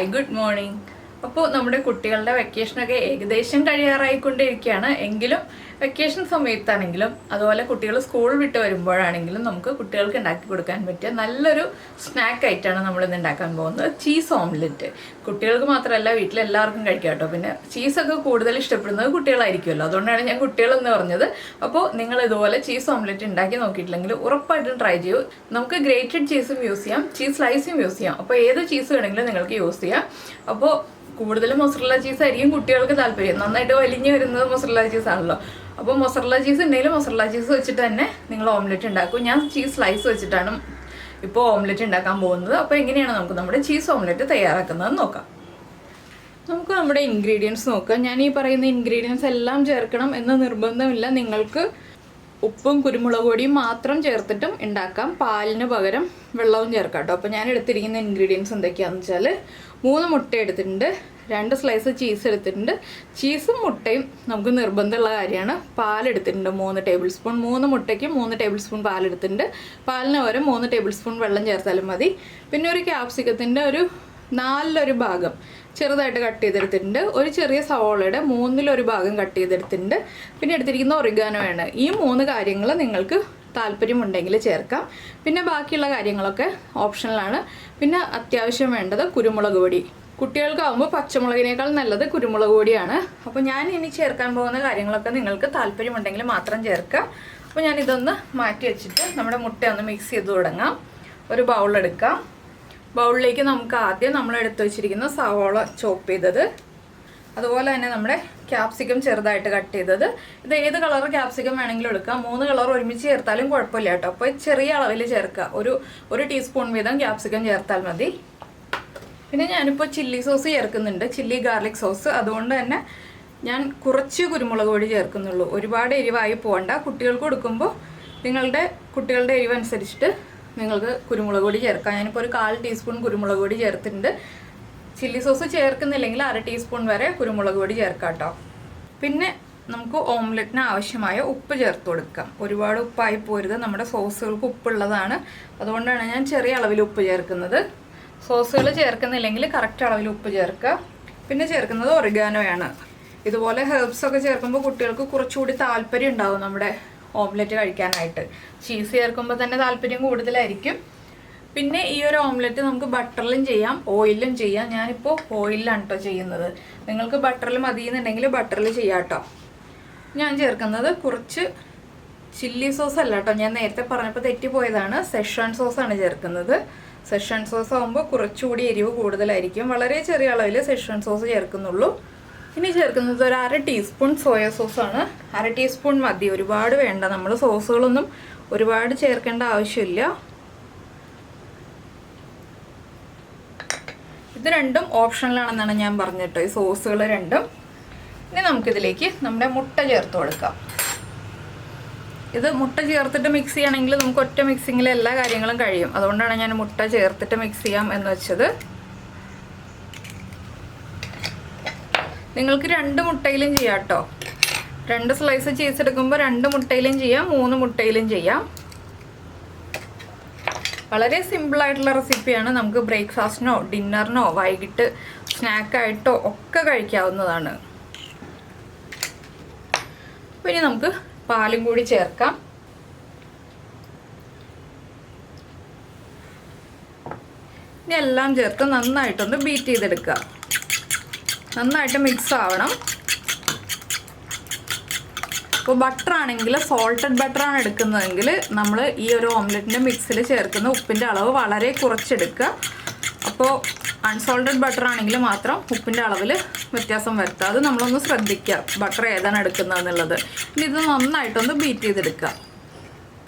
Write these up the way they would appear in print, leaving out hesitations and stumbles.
Hi good morning. അപ്പോൾ നമ്മുടെ കുട്ടികളുടെ വെക്കേഷനൊക്കെ ഏകദേശം കഴിയാറായിക്കൊണ്ടിരിക്കുകയാണ്. എങ്കിലും വെക്കേഷൻ സമയത്താണെങ്കിലും അതുപോലെ കുട്ടികൾ സ്കൂൾ വിട്ട് വരുമ്പോഴാണെങ്കിലും നമുക്ക് കുട്ടികൾക്ക് ഉണ്ടാക്കി കൊടുക്കാൻ പറ്റിയ നല്ലൊരു സ്നാക്ക് ആയിട്ടാണ് നമ്മളിന്ന് ഉണ്ടാക്കാൻ പോകുന്നത്. Cheese omelette. കുട്ടികൾക്ക് മാത്രമല്ല വീട്ടിലെല്ലാവർക്കും കഴിക്കാം കേട്ടോ. പിന്നെ ചീസൊക്കെ കൂടുതൽ ഇഷ്ടപ്പെടുന്നത് കുട്ടികളായിരിക്കുമല്ലോ, അതുകൊണ്ടാണ് ഞാൻ കുട്ടികളെന്ന് പറഞ്ഞത്. അപ്പോൾ നിങ്ങൾ ഇതുപോലെ ചീസ് ഓംലെറ്റ് ഉണ്ടാക്കി നോക്കിയിട്ടില്ലെങ്കിൽ ഉറപ്പായിട്ടും ട്രൈ ചെയ്യൂ. നമുക്ക് ഗ്രേറ്റഡ് ചീസും യൂസ് ചെയ്യാം, ചീസ് സ്ലൈസും യൂസ് ചെയ്യാം. അപ്പോൾ ഏത് ചീസ് വേണമെങ്കിലും നിങ്ങൾക്ക് യൂസ് ചെയ്യാം. അപ്പോൾ കൂടുതലും മൊസറല്ല ചീസ് ആയിരിക്കും കുട്ടികൾക്ക് താല്പര്യം. നന്നായിട്ട് വലിഞ്ഞു വരുന്നത് മൊസറല്ല ചീസ് ആണല്ലോ. അപ്പോൾ മൊസറല്ല ചീസ് ഉണ്ടെങ്കിലും മൊസറല്ല ചീസ് വെച്ചിട്ട് തന്നെ നിങ്ങൾ ഓംലെറ്റ് ഉണ്ടാക്കും. ഞാൻ ചീസ് സ്ലൈസ് വെച്ചിട്ടാണ് ഇപ്പോൾ ഓംലെറ്റ് ഉണ്ടാക്കാൻ പോകുന്നത്. അപ്പോൾ എങ്ങനെയാണ് നമുക്ക് നമ്മുടെ ചീസ് ഓംലെറ്റ് തയ്യാറാക്കുന്നത് നോക്കാം. നമുക്ക് നമ്മുടെ ഇൻഗ്രീഡിയൻസ് നോക്കാം. ഞാൻ ഈ പറയുന്ന ഇൻഗ്രീഡിയൻസ് എല്ലാം ചേർക്കണം എന്ന് നിർബന്ധമില്ല. നിങ്ങൾക്ക് ഉപ്പും കുരുമുളക് പൊടിയും മാത്രം ചേർത്തിട്ടും ഉണ്ടാക്കാം. പാലിന് പകരം വെള്ളവും ചേർക്കാം കേട്ടോ. അപ്പോൾ ഞാൻ എടുത്തിരിക്കുന്ന ഇൻഗ്രീഡിയൻസ് എന്തൊക്കെയാണെന്ന് വെച്ചാൽ 3 മുട്ട എടുത്തിട്ടുണ്ട്, 2 സ്ലൈസ് ചീസ് എടുത്തിട്ടുണ്ട്. ചീസും മുട്ടയും നമുക്ക് നിർബന്ധമുള്ള കാര്യമാണ്. പാലെടുത്തിട്ടുണ്ട് 3 ടേബിൾ സ്പൂൺ. 3 മുട്ടയ്ക്ക് 3 ടേബിൾ സ്പൂൺ പാലെടുത്തിട്ടുണ്ട്. പാലിന് പകരം 3 ടേബിൾ സ്പൂൺ വെള്ളം ചേർത്താലും മതി. പിന്നെ ഒരു ക്യാപ്സിക്കത്തിൻ്റെ ഒരു 4 ഭാഗം ചെറുതായിട്ട് കട്ട് ചെയ്തെടുത്തിട്ടുണ്ട്. ഒരു ചെറിയ സവോളയുടെ 1/3 ഭാഗം കട്ട് ചെയ്തെടുത്തിട്ടുണ്ട്. പിന്നെ എടുത്തിരിക്കുന്ന ഒറിഗാനോ ആണ്. ഈ 3 കാര്യങ്ങൾ നിങ്ങൾക്ക് താല്പര്യമുണ്ടെങ്കിൽ ചേർക്കാം. പിന്നെ ബാക്കിയുള്ള കാര്യങ്ങളൊക്കെ ഓപ്ഷണലാണ്. പിന്നെ അത്യാവശ്യം വേണ്ടത് കുരുമുളക് പൊടി. കുട്ടികൾക്കാവുമ്പോൾ പച്ചമുളകിനേക്കാൾ നല്ലത് കുരുമുളക് പൊടിയാണ്. അപ്പോൾ ഞാൻ ഇനി ചേർക്കാൻ പോകുന്ന കാര്യങ്ങളൊക്കെ നിങ്ങൾക്ക് താല്പര്യമുണ്ടെങ്കിൽ മാത്രം ചേർക്കാം. അപ്പോൾ ഞാനിതൊന്ന് മാറ്റി വെച്ചിട്ട് നമ്മുടെ മുട്ട ഒന്ന് മിക്സ് ചെയ്ത് തുടങ്ങാം. ഒരു ബൗളെടുക്കാം. ബൗളിലേക്ക് നമുക്ക് ആദ്യം നമ്മൾ എടുത്തു വെച്ചിരിക്കുന്ന സവോള ചോപ്പ് ചെയ്തത്, അതുപോലെ തന്നെ നമ്മുടെ ക്യാപ്സിക്കം ചെറുതായിട്ട് കട്ട് ചെയ്തത്. ഇത് ഏത് കളർ ക്യാപ്സിക്കം വേണമെങ്കിലും എടുക്കാം. 3 കളർ ഒരുമിച്ച് ചേർത്താലും കുഴപ്പമില്ല കേട്ടോ. അപ്പോൾ ചെറിയ അളവിൽ ചേർക്കുക. ഒരു ടീസ്പൂൺ വീതം ക്യാപ്സിക്കം ചേർത്താൽ മതി. പിന്നെ ഞാനിപ്പോൾ ചില്ലി സോസ് ചേർക്കുന്നുണ്ട്, ചില്ലി ഗാർലിക് സോസ്. അതുകൊണ്ട് തന്നെ ഞാൻ കുറച്ച് കുരുമുളക് പൊടി ചേർക്കുന്നുള്ളൂ. ഒരുപാട് എരിവായി പോകണ്ട. കുട്ടികൾക്ക് കൊടുക്കുമ്പോൾ കുട്ടികളുടെ എരിവ് അനുസരിച്ചിട്ട് നിങ്ങൾക്ക് കുരുമുളക് പൊടി ചേർക്കാം. ഞാനിപ്പോൾ ഒരു 1/4 ടീസ്പൂൺ കുരുമുളക് പൊടി ചേർത്തിട്ടുണ്ട്. ചില്ലി സോസ് ചേർക്കുന്നില്ലെങ്കിൽ 1/2 ടീസ്പൂൺ വരെ കുരുമുളക് പൊടി ചേർക്കാം കേട്ടോ. പിന്നെ നമുക്ക് ഓംലെറ്റിന് ആവശ്യമായ ഉപ്പ് ചേർത്ത് കൊടുക്കാം. ഒരുപാട് ഉപ്പായി പോരുത്. നമ്മുടെ സോസുകൾക്ക് ഉപ്പുള്ളതാണ്, അതുകൊണ്ടാണ് ഞാൻ ചെറിയ അളവിൽ ഉപ്പ് ചേർക്കുന്നത്. സോസുകൾ ചേർക്കുന്നില്ലെങ്കിൽ കറക്റ്റ് അളവിൽ ഉപ്പ് ചേർക്കുക. പിന്നെ ചേർക്കുന്നത് ഒറിഗാനോയാണ്. ഇതുപോലെ ഹെർബ്സൊക്കെ ചേർക്കുമ്പോൾ കുട്ടികൾക്ക് കുറച്ചുകൂടി താല്പര്യം ഉണ്ടാവും നമ്മുടെ ഓംലെറ്റ് കഴിക്കാനായിട്ട്. ചീസ് ചേർക്കുമ്പോൾ തന്നെ താല്പര്യം കൂടുതലായിരിക്കും. പിന്നെ ഈ ഒരു ഓംലെറ്റ് നമുക്ക് ബട്ടറിലും ചെയ്യാം, ഓയിലും ചെയ്യാം. ഞാനിപ്പോൾ ഓയിലാണ് കേട്ടോ ചെയ്യുന്നത്. നിങ്ങൾക്ക് ബട്ടറിൽ മതിയെന്നുണ്ടെങ്കിൽ ബട്ടറിൽ ചെയ്യാം കേട്ടോ. ഞാൻ ചേർക്കുന്നത് കുറച്ച് ചില്ലി സോസ് അല്ല കേട്ടോ, ഞാൻ നേരത്തെ പറഞ്ഞപ്പോൾ തെറ്റിപ്പോയതാണ്. സെഷ്വാൻ സോസാണ് ചേർക്കുന്നത്. സെഷ്വാൻ സോസ് ആകുമ്പോൾ കുറച്ചുകൂടി എരിവ് കൂടുതലായിരിക്കും. വളരെ ചെറിയ അളവിൽ സെഷ്വാൻ സോസ് ചേർക്കുന്നുള്ളൂ. ഇനി ചേർക്കുന്നത് ഒരു 1/2 ടീസ്പൂൺ സോയ സോസാണ്. 1/2 ടീസ്പൂൺ മതി, ഒരുപാട് വേണ്ട. നമ്മൾ സോസുകളൊന്നും ഒരുപാട് ചേർക്കേണ്ട ആവശ്യമില്ല. ഇത് രണ്ടും ഓപ്ഷണലാണെന്നാണ് ഞാൻ പറഞ്ഞിട്ടോ, ഈ സോസുകൾ രണ്ടും. ഇനി നമുക്കിതിലേക്ക് നമ്മുടെ മുട്ട ചേർത്ത് കൊടുക്കാം. ഇത് മുട്ട ചേർത്തിട്ട് മിക്സ് ചെയ്യണമെങ്കിൽ നമുക്ക് ഒറ്റ മിക്സിങ്ങിൽ എല്ലാ കാര്യങ്ങളും കഴിയും. അതുകൊണ്ടാണ് ഞാൻ മുട്ട ചേർത്തിട്ട് മിക്സ് ചെയ്യാം എന്ന് വെച്ചത്. നിങ്ങൾക്ക് 2 മുട്ടയിലും ചെയ്യാം കേട്ടോ. 2 സ്ലൈസ് ചീസ് എടുക്കുമ്പോൾ 2 മുട്ടയിലും ചെയ്യാം, 3 മുട്ടയിലും ചെയ്യാം. വളരെ സിമ്പിളായിട്ടുള്ള റെസിപ്പിയാണ്. നമുക്ക് ബ്രേക്ക്ഫാസ്റ്റിനോ ഡിന്നറിനോ വൈകിട്ട് സ്നാക്കായിട്ടോ ഒക്കെ കഴിക്കാവുന്നതാണ്. അപ്പോൾ ഇനി നമുക്ക് പാലും കൂടി ചേർക്കാം. ഇനി എല്ലാം ചേർത്ത് നന്നായിട്ടൊന്ന് ബീറ്റ് ചെയ്തെടുക്കുക. നന്നായിട്ട് മിക്സ് ആവണം. ഇപ്പോൾ ബട്ടർ ആണെങ്കിൽ സോൾട്ടഡ് ബട്ടറാണ് എടുക്കുന്നതെങ്കിൽ നമ്മൾ ഈ ഒരു ഓംലെറ്റിൻ്റെ മിക്സിൽ ചേർക്കുന്ന ഉപ്പിൻ്റെ അളവ് വളരെ കുറച്ചെടുക്കുക. അപ്പോൾ അൺസോൾട്ടഡ് ബട്ടർ ആണെങ്കിൽ മാത്രം ഉപ്പിൻ്റെ അളവിൽ വ്യത്യാസം വരുത്തുക. അത് നമ്മളൊന്ന് ശ്രദ്ധിക്കുക, ബട്ടർ ഏതാണ് എടുക്കുന്നതെന്നുള്ളത്. ഇനി ഇത് നന്നായിട്ടൊന്ന് ബീറ്റ് ചെയ്തെടുക്കുക.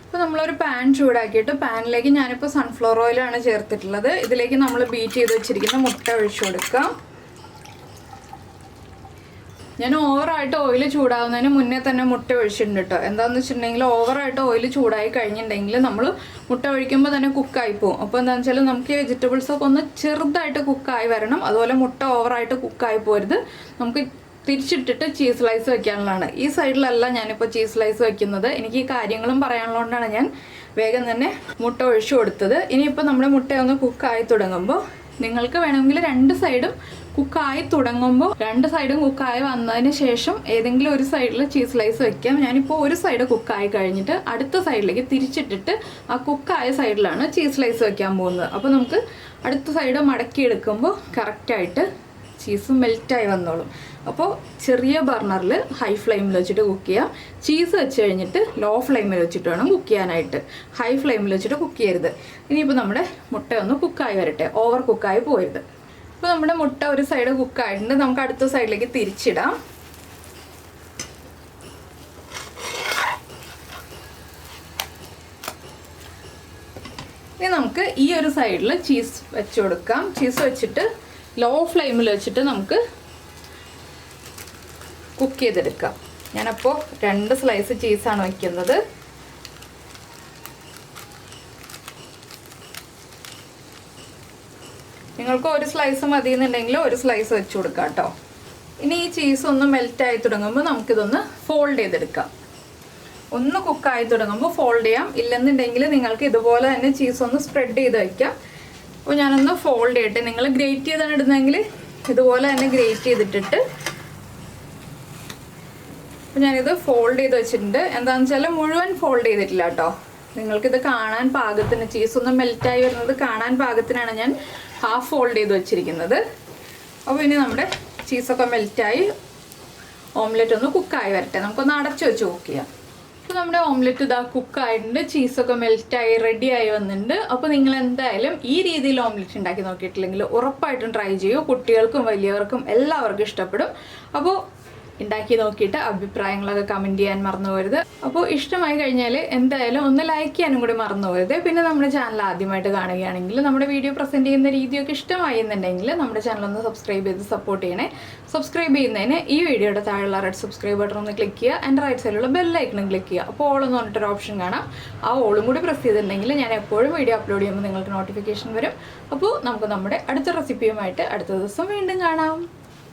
അപ്പോൾ നമ്മളൊരു പാൻ ചൂടാക്കിയിട്ട് പാനിലേക്ക് ഞാനിപ്പോൾ സൺഫ്ലവർ ഓയിലാണ് ചേർത്തിട്ടുള്ളത്. ഇതിലേക്ക് നമ്മൾ ബീറ്റ് ചെയ്ത് വെച്ചിരിക്കുന്ന മുട്ട ഒഴിച്ചു കൊടുക്കാം. ഞാൻ ഓവറായിട്ട് ഓയിൽ ചൂടാവുന്നതിന് മുന്നേ തന്നെ മുട്ട ഒഴിച്ചിട്ടുണ്ട് കേട്ടോ. എന്താണെന്ന് വെച്ചിട്ടുണ്ടെങ്കിൽ ഓവറായിട്ട് ഓയിൽ ചൂടായി കഴിഞ്ഞിട്ടുണ്ടെങ്കിൽ നമ്മൾ മുട്ട ഒഴിക്കുമ്പോൾ തന്നെ കുക്കായി പോകും. അപ്പോൾ എന്താണെന്ന് വെച്ചാൽ നമുക്ക് ഈ വെജിറ്റബിൾസൊക്കെ ഒന്ന് ചെറുതായിട്ട് കുക്കായി വരണം. അതുപോലെ മുട്ട ഓവറായിട്ട് കുക്കായി പോരുത്. നമുക്ക് തിരിച്ചിട്ടിട്ട് ചീസ് സ്ലൈസ് വെക്കാനുള്ളതാണ്. ഈ സൈഡിലല്ല ഞാനിപ്പോൾ ചീസ് സ്ലൈസ് വെക്കുന്നത്. എനിക്ക് ഈ കാര്യങ്ങളും പറയാനുള്ളതുകൊണ്ടാണ് ഞാൻ വേഗം തന്നെ മുട്ട ഒഴിച്ചു കൊടുത്തത്. ഇനിയിപ്പോൾ നമ്മുടെ മുട്ട ഒന്ന് കുക്കായി തുടങ്ങുമ്പോൾ നിങ്ങൾക്ക് വേണമെങ്കിൽ രണ്ട് സൈഡും കുക്കായി തുടങ്ങുമ്പോൾ രണ്ട് സൈഡും കുക്കായി വന്നതിന് ശേഷം ഏതെങ്കിലും ഒരു സൈഡിൽ ചീസ് സ്ലൈസ് വെക്കാം. ഞാനിപ്പോൾ ഒരു സൈഡ് കുക്കായി കഴിഞ്ഞിട്ട് അടുത്ത സൈഡിലേക്ക് തിരിച്ചിട്ടിട്ട് ആ കുക്കായ സൈഡിലാണ് ചീസ് സ്ലൈസ് വെക്കാൻ പോകുന്നത്. അപ്പോൾ നമുക്ക് അടുത്ത സൈഡ് മടക്കി എടുക്കുമ്പോൾ കറക്റ്റായിട്ട് ചീസ് മെൽറ്റായി വന്നോളും. അപ്പോൾ ചെറിയ ബർണറിൽ ഹൈ ഫ്ലെയിമിൽ വെച്ചിട്ട് കുക്ക് ചെയ്യാം. ചീസ് വെച്ച് കഴിഞ്ഞിട്ട് ലോ ഫ്ലെയിമിൽ വെച്ചിട്ട് വേണം കുക്ക് ചെയ്യാനായിട്ട്. ഹൈ ഫ്ലെയിമിൽ വെച്ചിട്ട് കുക്ക് ചെയ്യരുത്. ഇനിയിപ്പോൾ നമ്മുടെ മുട്ട ഒന്ന് കുക്കായി വരട്ടെ, ഓവർ കുക്കായി പോരുത്. ഇപ്പോൾ നമ്മുടെ മുട്ട ഒരു സൈഡ് കുക്കായിട്ടുണ്ട്. നമുക്ക് അടുത്ത സൈഡിലേക്ക് തിരിച്ചിടാം. ഇനി നമുക്ക് ഈ ഒരു സൈഡിൽ ചീസ് വെച്ച് കൊടുക്കാം. ചീസ് വെച്ചിട്ട് ലോ ഫ്ലെയിമിൽ വെച്ചിട്ട് നമുക്ക് കുക്ക് ചെയ്തെടുക്കാം. ഞാനപ്പോൾ 2 സ്ലൈസ് ചീസാണ് വയ്ക്കുന്നത്. നിങ്ങൾക്ക് ഒരു സ്ലൈസ് മതി എന്നുണ്ടെങ്കിൽ ഒരു സ്ലൈസ് വെച്ച് കൊടുക്കാം കേട്ടോ. ഇനി ഈ ചീസ് ഒന്ന് മെൽറ്റായി തുടങ്ങുമ്പോൾ നമുക്കിതൊന്ന് ഫോൾഡ് ചെയ്തെടുക്കാം. ഒന്ന് കുക്കായി തുടങ്ങുമ്പോൾ ഫോൾഡ് ചെയ്യാം. ഇല്ലെന്നുണ്ടെങ്കിൽ നിങ്ങൾക്ക് ഇതുപോലെ തന്നെ ചീസ് ഒന്ന് സ്പ്രെഡ് ചെയ്ത് വയ്ക്കാം. അപ്പോൾ ഞാനൊന്ന് ഫോൾഡ് ചെയ്യട്ടെ. നിങ്ങൾ ഗ്രേറ്റ് ചെയ്താണ് ഇടുന്നതെങ്കിൽ ഇതുപോലെ തന്നെ ഗ്രേറ്റ് ചെയ്തിട്ടിട്ട്, അപ്പോൾ ഞാനിത് ഫോൾഡ് ചെയ്ത് വെച്ചിട്ടുണ്ട്. എന്താണെന്ന് വെച്ചാൽ മുഴുവൻ ഫോൾഡ് ചെയ്തിട്ടില്ല കേട്ടോ. നിങ്ങൾക്കിത് കാണാൻ പാകത്തിന്, ചീസ് ഒന്ന് മെൽറ്റായി വരുന്നത് കാണാൻ പാകത്തിനാണ് ഞാൻ ഹാഫ് ഫോൾഡ് ചെയ്ത് വെച്ചിരിക്കുന്നത്. അപ്പോൾ ഇനി നമ്മുടെ ചീസൊക്കെ മെൽറ്റായി ഓംലെറ്റ് ഒന്ന് കുക്കായി വരട്ടെ. നമുക്കൊന്ന് അടച്ചു വെച്ച് കുക്ക് ചെയ്യാം. അപ്പോൾ നമ്മുടെ ഓംലെറ്റ് ഇതാ കുക്കായിട്ടുണ്ട്. ചീസൊക്കെ മെൽറ്റായി റെഡിയായി വന്നിട്ടുണ്ട്. അപ്പോൾ നിങ്ങൾ എന്തായാലും ഈ രീതിയിൽ ഓംലെറ്റ് ഉണ്ടാക്കി നോക്കിയിട്ടില്ലെങ്കിൽ ഉറപ്പായിട്ടും ട്രൈ ചെയ്യൂ. കുട്ടികൾക്കും വലിയവർക്കും എല്ലാവർക്കും ഇഷ്ടപ്പെടും. അപ്പോൾ ഉണ്ടാക്കി നോക്കിയിട്ട് അഭിപ്രായങ്ങളൊക്കെ കമൻറ്റ് ചെയ്യാൻ മറന്നു പോകരുത്. അപ്പോൾ ഇഷ്ടമായി കഴിഞ്ഞാൽ എന്തായാലും ഒന്ന് ലൈക്ക് ചെയ്യാനും കൂടി മറന്നു പോകരുത്. പിന്നെ നമ്മുടെ ചാനൽ ആദ്യമായിട്ട് കാണുകയാണെങ്കിൽ നമ്മുടെ വീഡിയോ പ്രസൻറ്റ് ചെയ്യുന്ന രീതിയൊക്കെ ഇഷ്ടമായി എന്നുണ്ടെങ്കിൽ നമ്മുടെ ചാനൽ ഒന്ന് സബ്സ്ക്രൈബ് ചെയ്ത് സപ്പോർട്ട് ചെയ്യണേ. സബ്സ്ക്രൈബ് ചെയ്യുന്നതിന് ഈ വീഡിയോയുടെ താഴെയുള്ള റെഡ് സബ്സ്ക്രൈബ് ബട്ടൺ ഒന്ന് ക്ലിക്ക് ചെയ്യുക. എൻ്റെ റൈറ്റ് സൈഡിലുള്ള ബെല്ലൈക്കണും ക്ലിക്ക് ചെയ്യുക. അപ്പോൾ ഓളെന്ന് പറഞ്ഞിട്ടൊരു ഓപ്ഷൻ കാണാം. ആ ഓളും കൂടി പ്രസ് ചെയ്തിട്ടുണ്ടെങ്കിൽ ഞാൻ എപ്പോഴും വീഡിയോ അപ്ലോഡ് ചെയ്യുമ്പോൾ നിങ്ങൾക്ക് നോട്ടിഫിക്കേഷൻ വരും. അപ്പോൾ നമുക്ക് നമ്മുടെ അടുത്ത റെസിപ്പിയുമായിട്ട് അടുത്ത ദിവസം വീണ്ടും കാണാം.